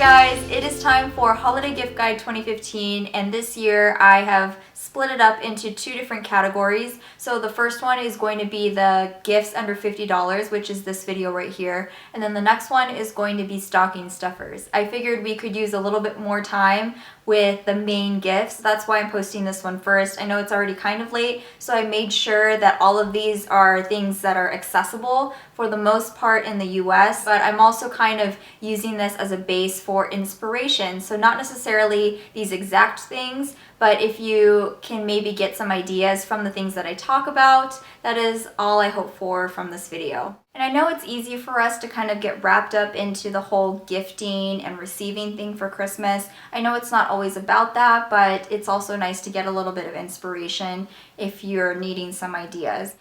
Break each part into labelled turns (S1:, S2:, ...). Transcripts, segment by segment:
S1: guys, it is time for Holiday Gift Guide 2015, and this year I have split it up into two different categories. So the first one is going to be the gifts under $50, which is this video right here, and then the next one is going to be stocking stuffers. I figured we could use a little bit more time with the main gifts. That's why I'm posting this one first. I know it's already kind of late, so I made sure that all of these are things that are accessible for the most part in the US, but I'm also kind of using this as a base for inspiration. So not necessarily these exact things, but if you can maybe get some ideas from the things that I talk about, that is all I hope for from this video. And I know it's easy for us to kind of get wrapped up into the whole gifting and receiving thing for Christmas. I know it's not always about that, but it's also nice to get a little bit of inspiration if you're needing some ideas.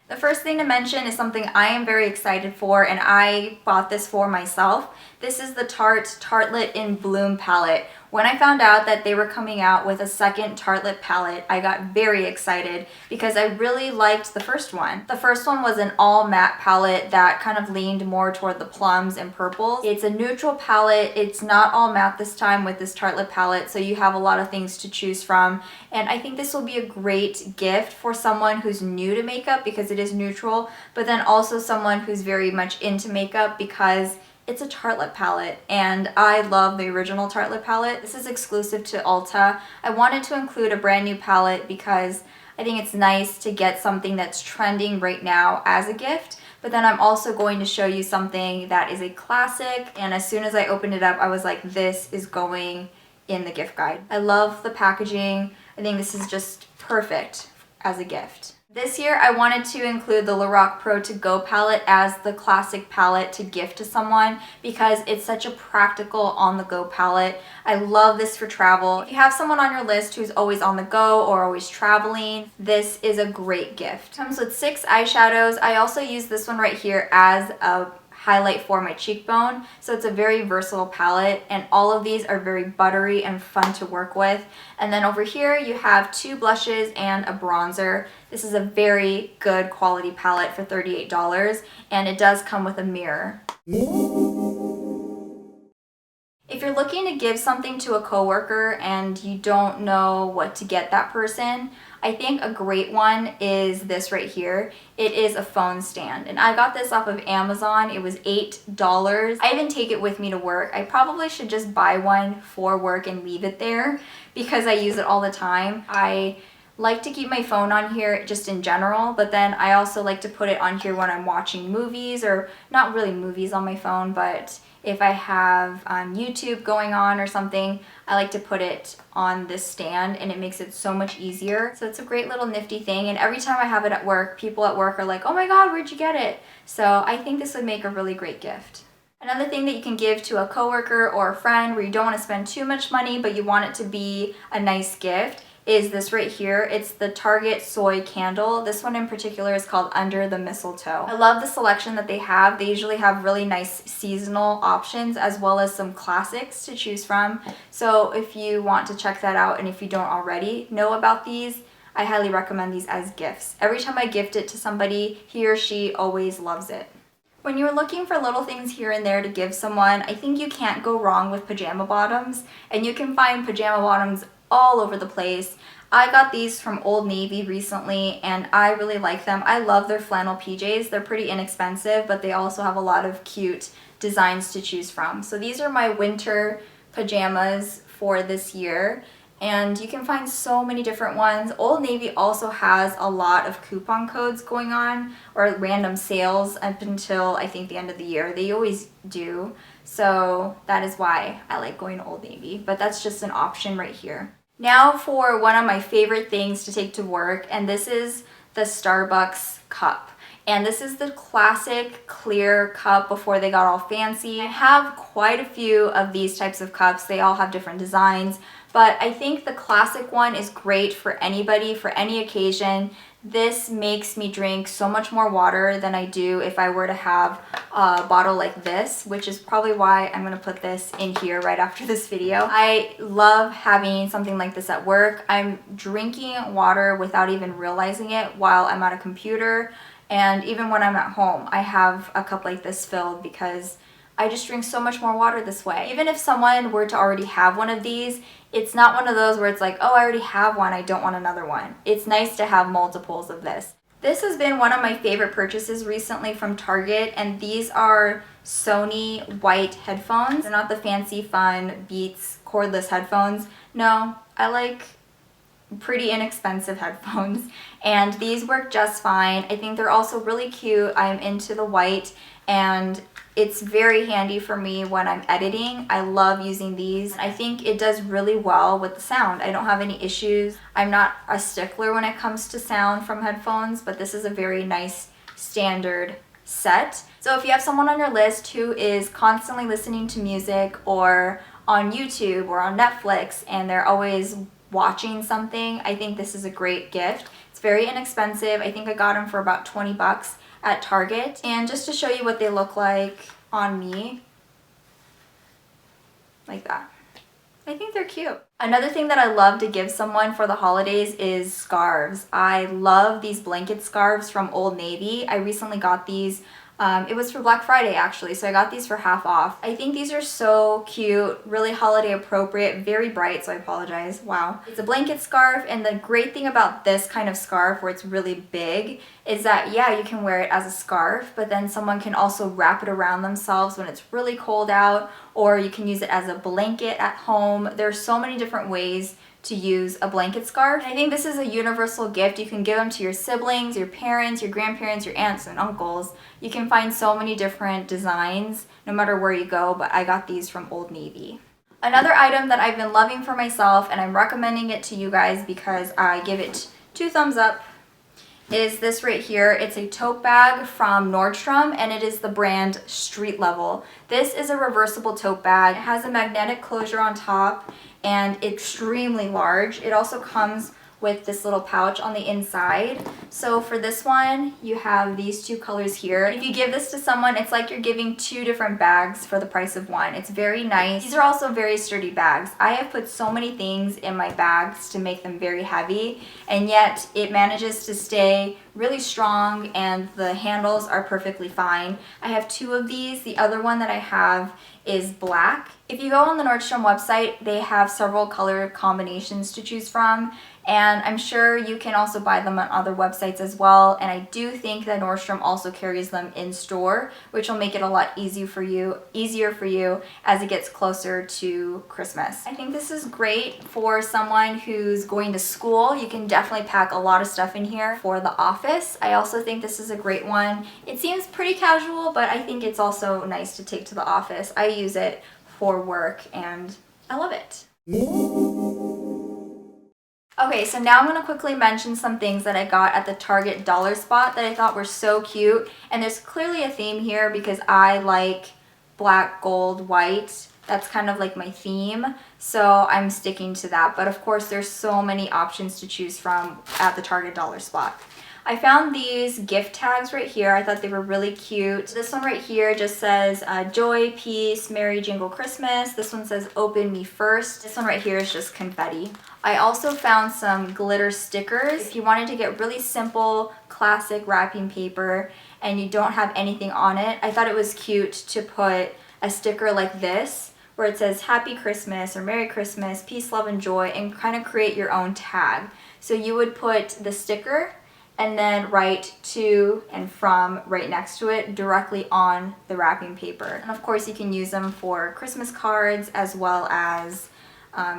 S1: The first thing to mention is something I am very excited for, and I bought this for myself. This is the Tarte Tartelette in Bloom palette. When I found out that they were coming out with a second Tartelette palette, I got very excited because I really liked the first one. The first one was an all matte palette that kind of leaned more toward the plums and purples. It's a neutral palette. It's not all matte this time with this Tartelette palette, so you have a lot of things to choose from. And I think this will be a great gift for someone who's new to makeup because it is neutral, but then also someone who's very much into makeup because it's a Tartelette palette, and I love the original Tartelette palette. This is exclusive to Ulta. I wanted to include a brand new palette because I think it's nice to get something that's trending right now as a gift, but then I'm also going to show you something that is a classic, and as soon as I opened it up, I was like, this is going in the gift guide. I love the packaging. I think this is just perfect as a gift. This year, I wanted to include the Lorac PRO To Go palette as the classic palette to gift to someone because it's such a practical on-the-go palette. I love this for travel. If you have someone on your list who's always on the go or always traveling, this is a great gift. It comes with 6 eyeshadows. I also use this one right here as a highlight for my cheekbone, so it's a very versatile palette, and all of these are very buttery and fun to work with. And then over here you have 2 blushes and a bronzer. This is a very good quality palette for $38, and it does come with a mirror. If you're looking to give something to a coworker and you don't know what to get that person, I think a great one is this right here. It is a phone stand, and I got this off of Amazon. It was $8. I even take it with me to work. I probably should just buy one for work and leave it there because I use it all the time. I like to keep my phone on here just in general, but then I also like to put it on here when I'm watching movies, or not really movies on my phone, but if I have YouTube going on or something, I like to put it on this stand, and it makes it so much easier. So it's a great little nifty thing, and every time I have it at work, people at work are like, oh my god, where'd you get it? So I think this would make a really great gift. Another thing that you can give to a coworker or a friend where you don't want to spend too much money but you want it to be a nice gift is this right here. It's the Target Soy Candle. This one in particular is called Under the Mistletoe. I love the selection that they have. They usually have really nice seasonal options as well as some classics to choose from. So if you want to check that out, and if you don't already know about these, I highly recommend these as gifts. Every time I gift it to somebody, he or she always loves it. When you're looking for little things here and there to give someone, I think you can't go wrong with pajama bottoms, and you can find pajama bottoms all over the place. I got these from Old Navy recently, and I really like them. I love their flannel PJs. They're pretty inexpensive, but they also have a lot of cute designs to choose from. So these are my winter pajamas for this year, and you can find so many different ones. Old Navy also has a lot of coupon codes going on, or random sales up until I think the end of the year. They always do. So that is why I like going to Old Navy, but that's just an option right here. Now for one of my favorite things to take to work, and this is the Starbucks cup. And this is the classic clear cup before they got all fancy. I have quite a few of these types of cups. They all have different designs, but I think the classic one is great for anybody, for any occasion. This makes me drink so much more water than I do if I were to have a bottle like this, which is probably why I'm gonna put this in here right after this video. I love having something like this at work. I'm drinking water without even realizing it while I'm at a computer, and even when I'm at home, I have a cup like this filled because I just drink so much more water this way. Even if someone were to already have one of these, it's not one of those where it's like, oh, I already have one, I don't want another one. It's nice to have multiples of this. This has been one of my favorite purchases recently from Target, and these are Sony white headphones. They're not the fancy, fun Beats cordless headphones. No, I like pretty inexpensive headphones, and these work just fine. I think they're also really cute. I'm into the white, and it's very handy for me when I'm editing. I love using these. I think it does really well with the sound. I don't have any issues. I'm not a stickler when it comes to sound from headphones, but this is a very nice standard set. So if you have someone on your list who is constantly listening to music or on YouTube or on Netflix and they're always watching something, I think this is a great gift. It's very inexpensive. I think I got them for about 20 bucks at Target. And just to show you what they look like on me, like that. I think they're cute. Another thing that I love to give someone for the holidays is scarves. I love these blanket scarves from Old Navy. I recently got these. It was for Black Friday actually, so I got these for half off. I think these are so cute, really holiday appropriate, very bright, so I apologize. Wow. It's a blanket scarf, and the great thing about this kind of scarf where it's really big is that, yeah, you can wear it as a scarf, but then someone can also wrap it around themselves when it's really cold out, or you can use it as a blanket at home. There's so many different ways to use a blanket scarf. I think this is a universal gift. You can give them to your siblings, your parents, your grandparents, your aunts and uncles. You can find so many different designs no matter where you go, but I got these from Old Navy. Another item that I've been loving for myself, and I'm recommending it to you guys because I give it 2 thumbs up, is this right here. It's a tote bag from Nordstrom, and it is the brand Street Level. This is a reversible tote bag. It has a magnetic closure on top and extremely large. It also comes with this little pouch on the inside. So for this one, you have these 2 colors here. If you give this to someone, it's like you're giving 2 different bags for the price of one. It's very nice. These are also very sturdy bags. I have put so many things in my bags to make them very heavy, and yet it manages to stay really strong, and the handles are perfectly fine. I have 2 of these. The other one that I have is black. If you go on the Nordstrom website, they have several color combinations to choose from, and I'm sure you can also buy them on other websites as well. And I do think that Nordstrom also carries them in store, which will make it a lot easier for you as it gets closer to Christmas. I think this is great for someone who's going to school. You can definitely pack a lot of stuff in here. For the office, I also think this is a great one. It seems pretty casual, but I think it's also nice to take to the office. I use it for work and I love it. Okay, so now I'm going to quickly mention some things that I got at the Target dollar spot that I thought were so cute. And there's clearly a theme here because I like black, gold, white. That's kind of like my theme, so I'm sticking to that. But of course, there's so many options to choose from at the Target dollar spot. I found these gift tags right here. I thought they were really cute. This one right here just says joy, peace, merry jingle Christmas. This one says open me first. This one right here is just confetti. I also found some glitter stickers. If you wanted to get really simple, classic wrapping paper and you don't have anything on it, I thought it was cute to put a sticker like this where it says Happy Christmas or Merry Christmas, peace, love, and joy, and kind of create your own tag. So you would put the sticker and then write to and from right next to it directly on the wrapping paper. And of course you can use them for Christmas cards as well as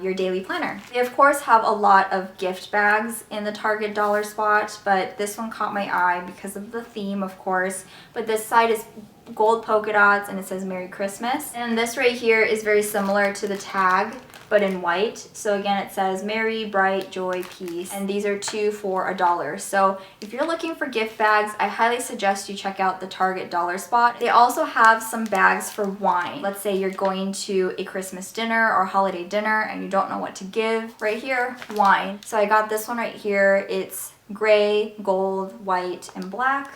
S1: your daily planner. They of course have a lot of gift bags in the Target dollar spot, but this one caught my eye because of the theme, of course. But this side is gold polka dots and it says Merry Christmas. And this right here is very similar to the tag, but in white. So again, it says Merry, Bright, Joy, Peace. And these are 2 for $1. So if you're looking for gift bags, I highly suggest you check out the Target dollar spot. They also have some bags for wine. Let's say you're going to a Christmas dinner or holiday dinner and you don't know what to give. Right here, wine. So I got this one right here. It's gray, gold, white, and black.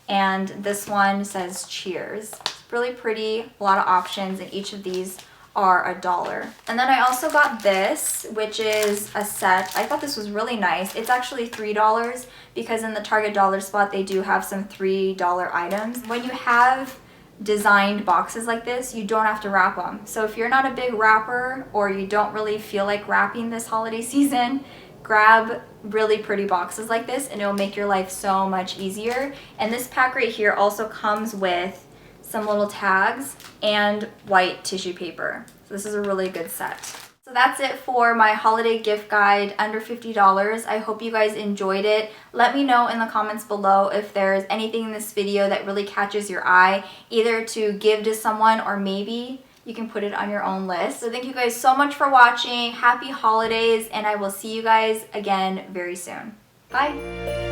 S1: And this one says cheers. It's really pretty, a lot of options, and each of these are $1. And then I also got this, which is a set. I thought this was really nice. It's actually $3 because in the Target dollar spot they do have some $3 items. When you have designed boxes like this, you don't have to wrap them. So if you're not a big wrapper or you don't really feel like wrapping this holiday season, grab really pretty boxes like this and it'll make your life so much easier. And this pack right here also comes with some little tags and white tissue paper. So this is a really good set. So that's it for my holiday gift guide under $50. I hope you guys enjoyed it. Let me know in the comments below if there's anything in this video that really catches your eye, either to give to someone or maybe you can put it on your own list. So thank you guys so much for watching. Happy holidays, and I will see you guys again very soon. Bye.